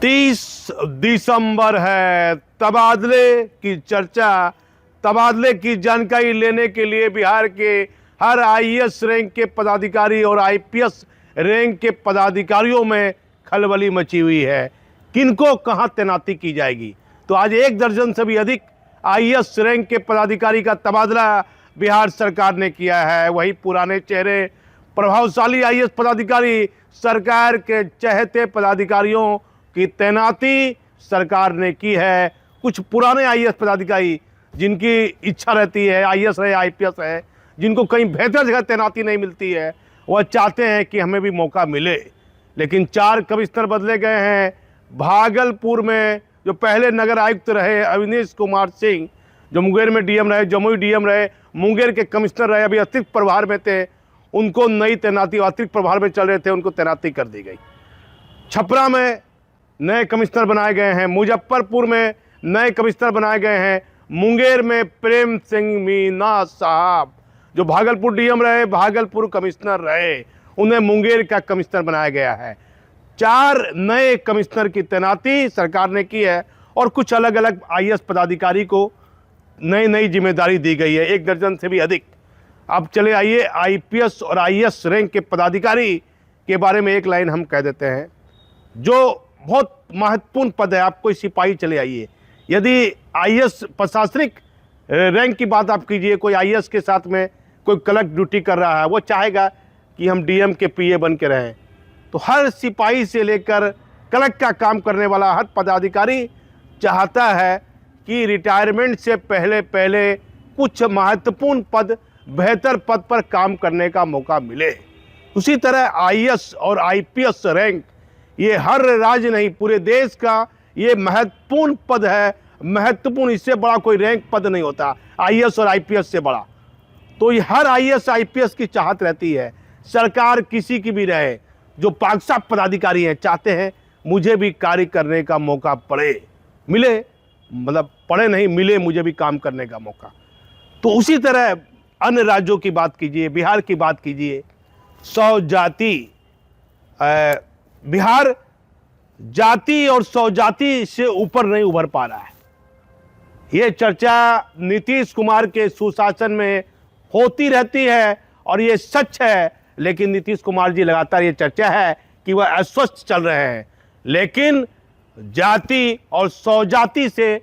30 दिसंबर है। तबादले की चर्चा, तबादले की जानकारी लेने के लिए बिहार के हर आईएएस रैंक के पदाधिकारी और आईपीएस रैंक के पदाधिकारियों में खलबली मची हुई है। किनको कहां तैनाती की जाएगी? तो आज 1 दर्जन से भी अधिक आईएएस रैंक के पदाधिकारी का तबादला बिहार सरकार ने किया है। वही पुराने चेहरे, प्रभावशाली आईएएस पदाधिकारी, सरकार के चहेते पदाधिकारियों की तैनाती सरकार ने की है। कुछ पुराने आईएएस पदाधिकारी जिनकी इच्छा रहती है, आईएएस है, आईपीएस है, जिनको कहीं बेहतर जगह तैनाती नहीं मिलती है, वह चाहते हैं कि हमें भी मौका मिले। लेकिन 4 कमिश्नर बदले गए हैं। भागलपुर में जो पहले नगर आयुक्त रहे अवनीश कुमार सिंह, जो मुंगेर में डीएम रहे, जमुई डीएम रहे, मुंगेर के कमिश्नर रहे, अभी अतिरिक्त प्रभार में थे, उनको नई तैनाती, अतिरिक्त प्रभार में चल रहे थे, उनको तैनाती कर दी गई। छपरा में नए कमिश्नर बनाए गए हैं। मुजफ्फरपुर में नए कमिश्नर बनाए गए हैं। मुंगेर में प्रेम सिंह मीना साहब, जो भागलपुर डीएम रहे, भागलपुर कमिश्नर रहे, उन्हें मुंगेर का कमिश्नर बनाया गया है। 4 नए कमिश्नर की तैनाती सरकार ने की है और कुछ अलग अलग आईएएस पदाधिकारी को नई जिम्मेदारी दी गई है, 1 दर्जन से भी अधिक। अब चले आइए आईपीएस और आईएएस रैंक के पदाधिकारी के बारे में एक लाइन हम कह देते हैं, जो बहुत महत्वपूर्ण पद है। आप कोई सिपाही चले आइए, यदि आईएएस प्रशासनिक रैंक की बात आप कीजिए, कोई आईएएस के साथ में कोई क्लर्क ड्यूटी कर रहा है, वो चाहेगा कि हम डीएम के पीए बन के रहें। तो हर सिपाही से लेकर क्लर्क का काम करने वाला हर पदाधिकारी चाहता है कि रिटायरमेंट से पहले कुछ महत्वपूर्ण पद, बेहतर पद पर काम करने का मौका मिले। उसी तरह आईएएस और आईपीएस रैंक, ये हर राज्य नहीं, पूरे देश का ये महत्वपूर्ण पद है। महत्वपूर्ण, इससे बड़ा कोई रैंक पद नहीं होता आईएएस और आईपीएस से बड़ा। तो ये हर आईएएस आईपीएस की चाहत रहती है, सरकार किसी की भी रहे, जो पाकसाफ पदाधिकारी हैं, चाहते हैं मुझे भी कार्य करने का मौका मिले, मतलब पड़े नहीं, मिले मुझे भी काम करने का मौका। तो उसी तरह अन्य राज्यों की बात कीजिए, बिहार की बात कीजिए, 100 जाति, बिहार जाति और 100 जाति से ऊपर नहीं उभर पा रहा है। ये चर्चा नीतीश कुमार के सुशासन में होती रहती है और ये सच है, लेकिन नीतीश कुमार जी लगातार ये चर्चा है कि वह अस्वस्थ चल रहे हैं। लेकिन जाति और 100 जाति से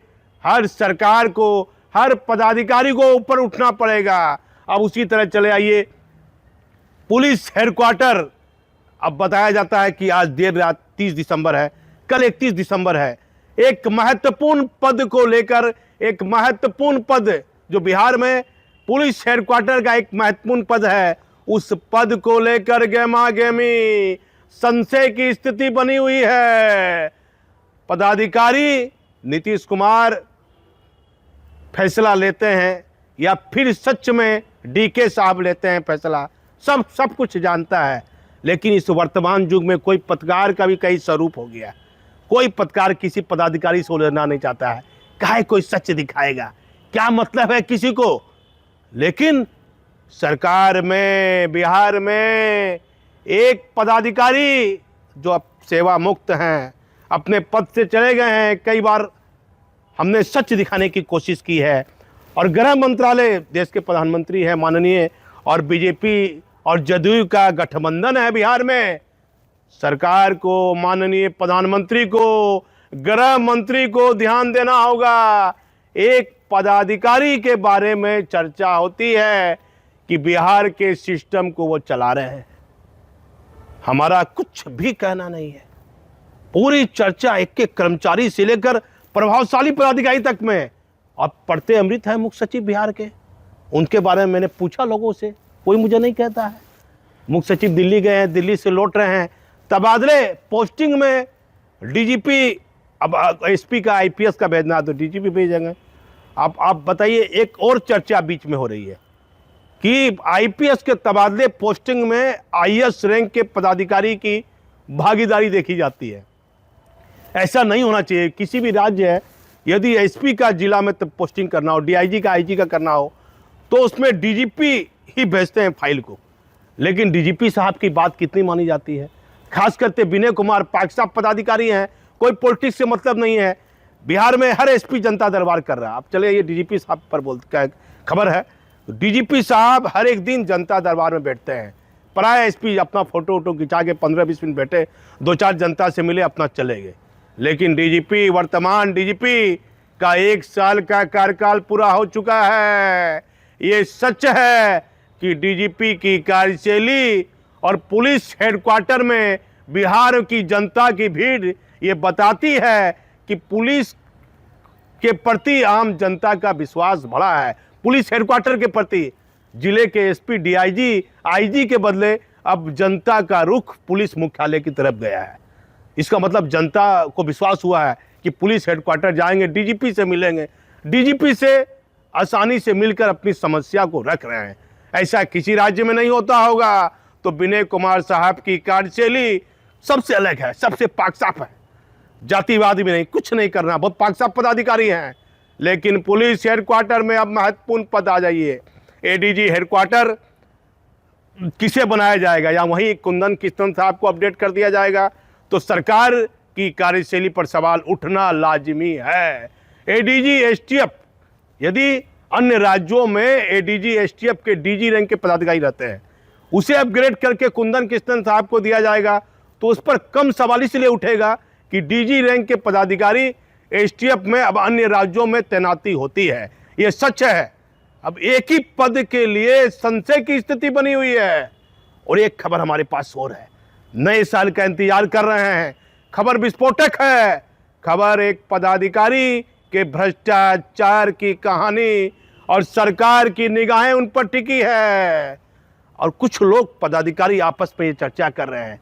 हर सरकार को, हर पदाधिकारी को ऊपर उठना पड़ेगा। अब उसी तरह चले आइए पुलिस हेडक्वार्टर। अब बताया जाता है कि आज देर रात 30 दिसंबर है, कल 31 दिसंबर है। एक महत्वपूर्ण पद को लेकर, एक महत्वपूर्ण पद जो बिहार में पुलिस हेडक्वार्टर का एक महत्वपूर्ण पद है, उस पद को लेकर गेमा-गेमी, संशय की स्थिति बनी हुई है। पदाधिकारी नीतीश कुमार फैसला लेते हैं या फिर सच में डीके साहब लेते हैं फैसला, सब कुछ जानता है। लेकिन इस वर्तमान युग में कोई पत्रकार का भी कई स्वरूप हो गया। कोई पत्रकार किसी पदाधिकारी से उलझना नहीं चाहता है। काहे कोई सच दिखाएगा, क्या मतलब है किसी को। लेकिन सरकार में, बिहार में एक पदाधिकारी जो अब सेवा मुक्त हैं, अपने पद से चले गए हैं। कई बार हमने सच दिखाने की कोशिश की है और गृह मंत्रालय, देश के प्रधानमंत्री हैं माननीय, और बीजेपी और जदयू का गठबंधन है बिहार में। सरकार को, माननीय प्रधानमंत्री को, गृह मंत्री को ध्यान देना होगा। एक पदाधिकारी के बारे में चर्चा होती है कि बिहार के सिस्टम को वो चला रहे हैं। हमारा कुछ भी कहना नहीं है। पूरी चर्चा एक कर्मचारी से लेकर प्रभावशाली पदाधिकारी तक में। अब पढ़ते अमृत है मुख्य सचिव बिहार के, उनके बारे में मैंने पूछा लोगों से, कोई मुझे नहीं कहता है। मुख्य सचिव दिल्ली गए हैं, दिल्ली से लौट रहे हैं। तबादले पोस्टिंग में डीजीपी, अब एसपी का आईपीएस का भेजना तो डीजीपी भेजेंगे। आप बताइए, एक और चर्चा बीच में हो रही है कि आईपीएस के तबादले पोस्टिंग में आईएएस रैंक के पदाधिकारी की भागीदारी देखी जाती है। ऐसा नहीं होना चाहिए। किसी भी राज्य है, यदि एसपी का जिला में पोस्टिंग करना हो, डीआईजी का आईजी का करना हो, तो उसमें डीजीपी ही भेजते हैं फाइल को। लेकिन डीजीपी साहब की बात कितनी मानी जाती है? खास करके विनय कुमार पाक साहब पदाधिकारी हैं, कोई पॉलिटिक्स से मतलब नहीं है। बिहार में हर एसपी जनता दरबार कर रहा है। अब चले ये डीजीपी साहब पर बोलते खबर है, तो डीजीपी साहब हर एक दिन जनता दरबार में बैठते हैं। पराया एसपी अपना फोटो वोटो खिंचा के 15-20 मिनट बैठे, 2-4 जनता से मिले, अपना चले गए। लेकिन डीजीपी, वर्तमान डीजीपी का 1 साल का कार्यकाल पूरा हो चुका है। ये सच है कि डीजीपी की कार्यशैली और पुलिस हेडक्वार्टर में बिहार की जनता की भीड़ ये बताती है कि पुलिस के प्रति आम जनता का विश्वास बढ़ा है। पुलिस हेडक्वार्टर के प्रति जिले के एसपी, डीआईजी, आईजी के बदले अब जनता का रुख पुलिस मुख्यालय की तरफ गया है। इसका मतलब जनता को विश्वास हुआ है कि पुलिस हेडक्वार्टर जाएंगे, डीजीपी से मिलेंगे, डीजीपी से आसानी से मिलकर अपनी समस्या को रख रहे हैं। ऐसा किसी राज्य में नहीं होता होगा। तो विनय कुमार साहब की कार्यशैली सबसे अलग है, सबसे पाक साफ है। जातिवादी भी नहीं, कुछ नहीं करना, बहुत पाक साफ पदाधिकारी हैं। लेकिन पुलिस हेडक्वार्टर में अब महत्वपूर्ण पद आ जाइए। एडीजी हेडक्वार्टर किसे बनाया जाएगा, या वहीं कुंदन किशन साहब को अपडेट कर दिया जाएगा? तो सरकार की कार्यशैली पर सवाल उठना लाजिमी है। एडीजी एसटीएफ, यदि अन्य राज्यों में एडीजी एसटीएफ के डीजी रैंक के पदाधिकारी रहते हैं, उसे अपग्रेड करके कुंदन किशन साहब को दिया जाएगा, तो उस पर कम सवाल इसलिए उठेगा कि डीजी रैंक के पदाधिकारी एसटीएफ में अब अन्य राज्यों में तैनाती होती है। ये सच है। अब एक ही पद के लिए संशय की स्थिति बनी हुई है। और एक खबर हमारे पास और है, नए साल का इंतजार कर रहे हैं। खबर विस्फोटक है। खबर एक पदाधिकारी के भ्रष्टाचार की कहानी और सरकार की निगाहें उन पर टिकी है। और कुछ लोग पदाधिकारी आपस में ये चर्चा कर रहे हैं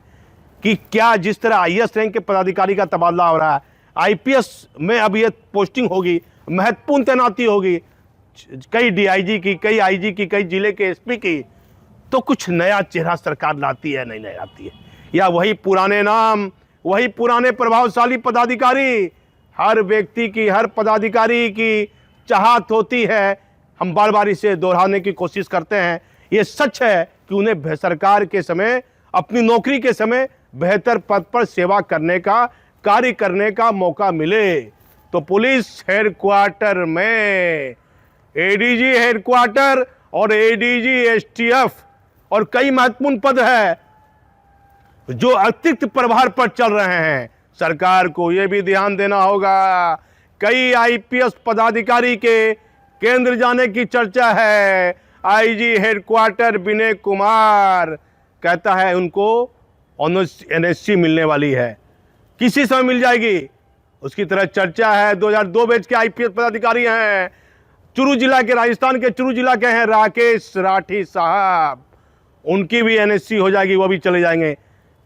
कि क्या जिस तरह आईएएस रैंक के पदाधिकारी का तबादला हो रहा है, आईपीएस में अब ये पोस्टिंग होगी, महत्वपूर्ण तैनाती होगी, कई डीआईजी की, कई आईजी की, कई जिले के एसपी की, तो कुछ नया चेहरा सरकार लाती है, नहीं लाती है, या वही पुराने नाम, वही पुराने प्रभावशाली पदाधिकारी? हर व्यक्ति की, हर पदाधिकारी की चाहत होती है। हम बार बार इसे दोहराने की कोशिश करते हैं। ये सच है कि उन्हें सरकार के समय, अपनी नौकरी के समय बेहतर पद पर सेवा करने का, कार्य करने का मौका मिले। तो पुलिस हेडक्वार्टर में एडीजी हेडक्वार्टर और एडीजी एसटीएफ और कई महत्वपूर्ण पद है जो अतिरिक्त प्रभार पर चल रहे हैं। सरकार को यह भी ध्यान देना होगा। कई आईपीएस पदाधिकारी के केंद्र जाने की चर्चा है। आईजी हेडक्वार्टर विनय कुमार कहता है उनको एनएससी मिलने वाली है, किसी समय मिल जाएगी, उसकी तरह चर्चा है। 2002 बैच के आईपीएस पदाधिकारी हैं, चुरू जिला के, राजस्थान के चुरू जिला के हैं राकेश राठी साहब, उनकी भी एनएससी हो जाएगी, वो भी चले जाएंगे।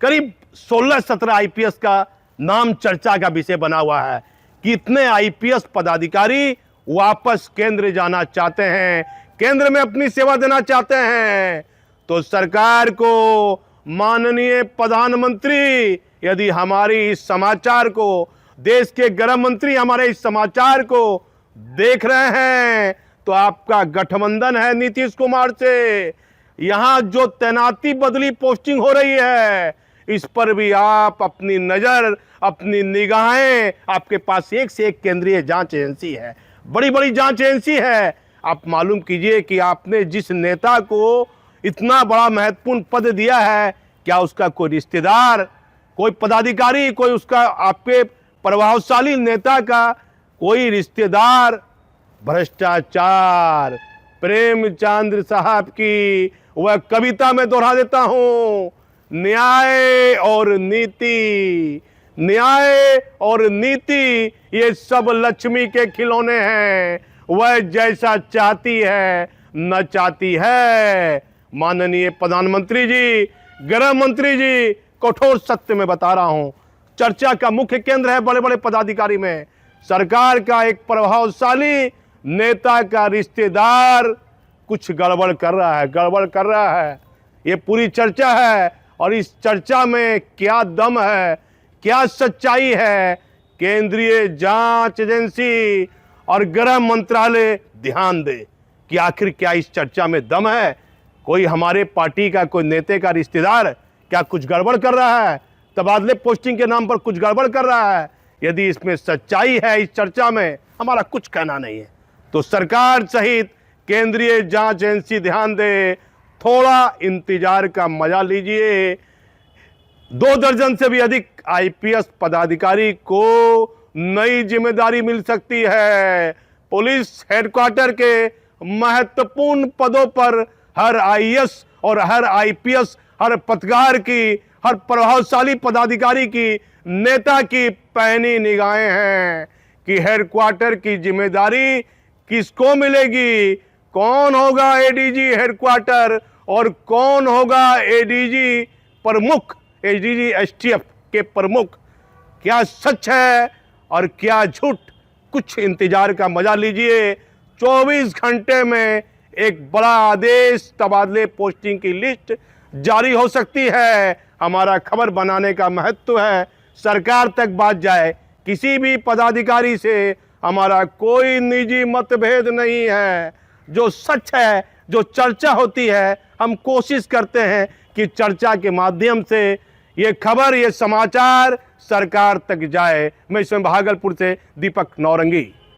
करीब 16-17 आईपीएस का नाम चर्चा का विषय बना हुआ है। कितने आईपीएस पदाधिकारी वापस केंद्र जाना चाहते हैं, केंद्र में अपनी सेवा देना चाहते हैं। तो सरकार को, माननीय प्रधानमंत्री, यदि हमारी इस समाचार को, देश के गृह मंत्री हमारे इस समाचार को देख रहे हैं, तो आपका गठबंधन है नीतीश कुमार से, यहां जो तैनाती बदली पोस्टिंग हो रही है, इस पर भी आप अपनी नजर, अपनी निगाहें, आपके पास एक से एक केंद्रीय जांच एजेंसी है, बड़ी बड़ी जांच एजेंसी है। आप मालूम कीजिए कि आपने जिस नेता को इतना बड़ा महत्वपूर्ण पद दिया है, क्या उसका कोई रिश्तेदार, कोई पदाधिकारी, कोई उसका, आपके प्रभावशाली नेता का कोई रिश्तेदार भ्रष्टाचार? प्रेमचंद साहब की वह कविता में दोहरा देता हूं, न्याय और नीति, न्याय और नीति ये सब लक्ष्मी के खिलौने हैं, वह जैसा चाहती है न चाहती है। माननीय प्रधानमंत्री जी, गृह मंत्री जी, कठोर सत्य में बता रहा हूं, चर्चा का मुख्य केंद्र है बड़े बड़े पदाधिकारी में। सरकार का एक प्रभावशाली नेता का रिश्तेदार कुछ गड़बड़ कर रहा है, गड़बड़ कर रहा है, ये पूरी चर्चा है। और इस चर्चा में क्या दम है, क्या सच्चाई है, केंद्रीय जांच एजेंसी और गृह मंत्रालय ध्यान दे कि आखिर क्या इस चर्चा में दम है। कोई हमारे पार्टी का, कोई नेता का रिश्तेदार क्या कुछ गड़बड़ कर रहा है, तबादले पोस्टिंग के नाम पर कुछ गड़बड़ कर रहा है, यदि इसमें सच्चाई है, इस चर्चा में हमारा कुछ कहना नहीं है। तो सरकार सहित केंद्रीय जांच एजेंसी ध्यान दे, थोड़ा इंतजार का मजा लीजिए। 2 दर्जन से भी अधिक आईपीएस पदाधिकारी को नई जिम्मेदारी मिल सकती है। पुलिस हेडक्वार्टर के महत्वपूर्ण पदों पर हर आईएएस और हर आईपीएस, हर पत्रकार की, हर प्रभावशाली पदाधिकारी की, नेता की पैनी निगाहें हैं कि हेडक्वार्टर की जिम्मेदारी किसको मिलेगी, कौन होगा एडीजी हेडक्वार्टर और कौन होगा एडीजी प्रमुख, एडीजी एसटीएफ के प्रमुख। क्या सच है और क्या झूठ, कुछ इंतजार का मजा लीजिए। 24 घंटे में एक बड़ा आदेश, तबादले पोस्टिंग की लिस्ट जारी हो सकती है। हमारा खबर बनाने का महत्व है, सरकार तक बात जाए। किसी भी पदाधिकारी से हमारा कोई निजी मतभेद नहीं है। जो सच है, जो चर्चा होती है, हम कोशिश करते हैं कि चर्चा के माध्यम से ये खबर, ये समाचार सरकार तक जाए। मैं इसमें भागलपुर से दीपक नौरंगी।